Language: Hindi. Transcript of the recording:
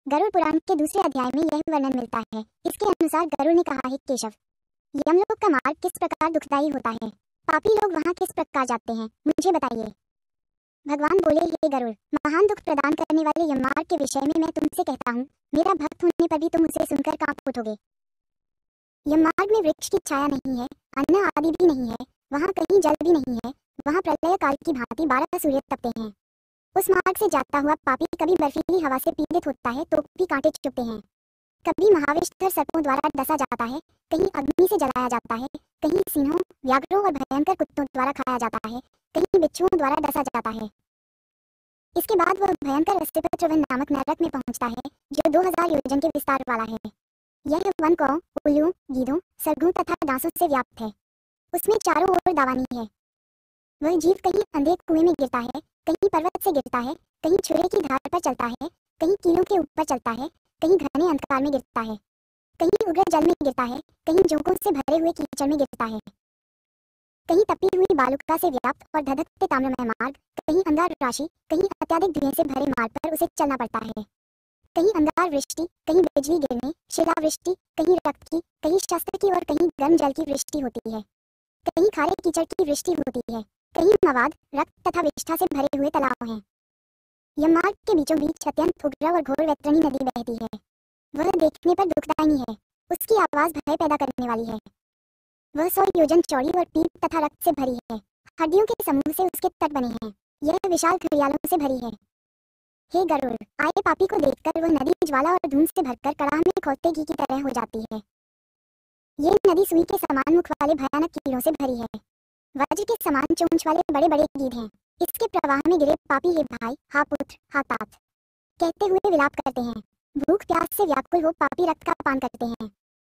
गरुड़ पुराण के दूसरे अध्याय में यह वर्णन मिलता है। इसके अनुसार गरुड़ ने कहा है, केशव, यमलोक का मार्ग किस प्रकार दुखदायी होता है, पापी लोग वहाँ किस प्रकार जाते हैं, मुझे बताइए। भगवान बोले, हे गरुड़, महान दुख प्रदान करने वाले यममार्ग के विषय में मैं तुमसे कहता हूँ, मेरा भक्त होने पर भी तुम उसे सुनकर कांप उठोगे। यममार्ग में वृक्ष की छाया नहीं है, अन्न आदि भी नहीं है, वहाँ कहीं जल भी नहीं है, वहाँ प्रलय काल की भांति 12 सूर्य तपते हैं। उस मार्ग से जाता हुआ पापी कभी बर्फीली हवा से पीड़ित होता है तो भी कांटे चुभते हैं, कभी महाविषधर सर्पों द्वारा डसा जाता है, कहीं अग्नि से जलाया जाता है, कहीं सिंहों, व्याघ्रों और भयंकर कुत्तों द्वारा खाया जाता है, कहीं बिच्छुओं द्वारा डसा जाता है। इसके बाद वह भयंकर अस्तिपत्रवन नामक नरक में पहुंचता है, जो 2000 योजन के विस्तार वाला है। यह वन कौ, उल्लुओं, गीदों, सरगों तथा डांसों से व्याप्त है। उसमें चारों ओर दावानी है। वह जीव कहीं अंधे कुएं में गिरता है, कहीं पर्वत से गिरता है, कहीं छुरे की धार पर चलता है, कहीं कीलों के ऊपर चलता है, कहीं घने अंधकार में गिरता है, कहीं उग्र जल में गिरता है, कहीं जोंकों से भरे हुए कीचड़ में गिरता है, कहीं तपी हुई बालुका से व्याप्त और धधकते ताम्रमय मार्ग, कहीं अंगार राशि, कहीं अत्याधिक धुएं से भरे मार्ग पर उसे चलना पड़ता है। कहीं अंगार वृष्टि, कहीं बिजली गिरने, शिलावृष्टि, कहीं रक्त की, कहीं शस्त्र की और कहीं गर्म जल की वृष्टि होती है, कहीं खारे कीचड़ की वृष्टि होती है, कहीं मवाद, रक्त तथा विष्ठा से भरे हुए तालाब हैं। यममार्ग के बीचों बीच अत्यंत उग्र और घोर वैतरणी नदी बहती है। वह देखने पर दुखदायी है, उसकी आवाज भय पैदा करने वाली है। वह 100 योजन चौड़ी और पीप तथा रक्त से भरी है। हड्डियों के समूह से उसके तट बने हैं। यह विशाल घड़ियालों से भरी है। हे गरुड़, आए पापी को देखकर वह नदी ज्वाला और धूम से भरकर कड़ाह में खौलते घी की तरह हो जाती है। ये नदी सुई के समान मुख वाले भयानक कीड़ों से भरी है। वज्र के समान चोंच वाले बड़े बड़े गीध हैं। इसके प्रवाह में गिरे पापी हे भाई, हा पुत्र, हा तात कहते हुए विलाप करते हैं। भूख प्यास से व्याकुल हो पापी रक्त का पान करते हैं।